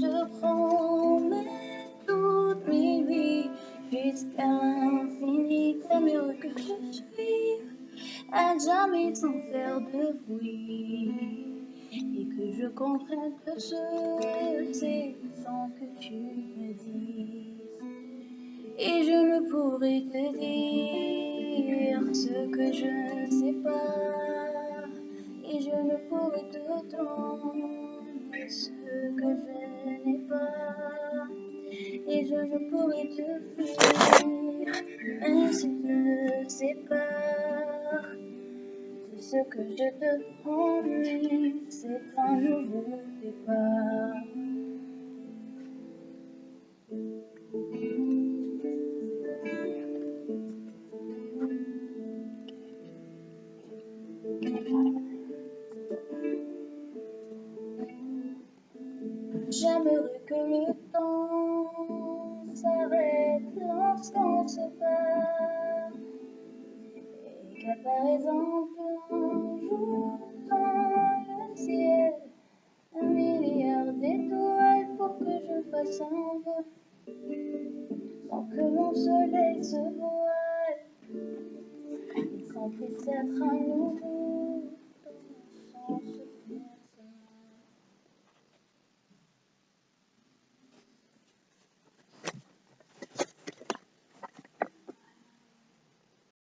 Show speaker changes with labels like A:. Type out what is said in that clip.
A: te promets toute mes vies, jusqu'à l'infini, t'aimer heureux que je suis, à jamais sans faire de bruit, et que je comprenne que je sais sans que tu me dises. Et je ne pourrai te dire ce que je ne sais pas, et je ne pourrai te donner ce que je n'ai pas, et je ne pourrai te fuir, même si tu me sépares. Tout ce que je te promets, c'est un nouveau départ. J'aimerais que le temps s'arrête lorsqu'on se parle, et qu'apparaisse un jour dans le ciel un milliard d'étoiles pour que je fasse un vœu, sans que mon soleil se voile, et qu'on puisse être à nouveau dans le sens.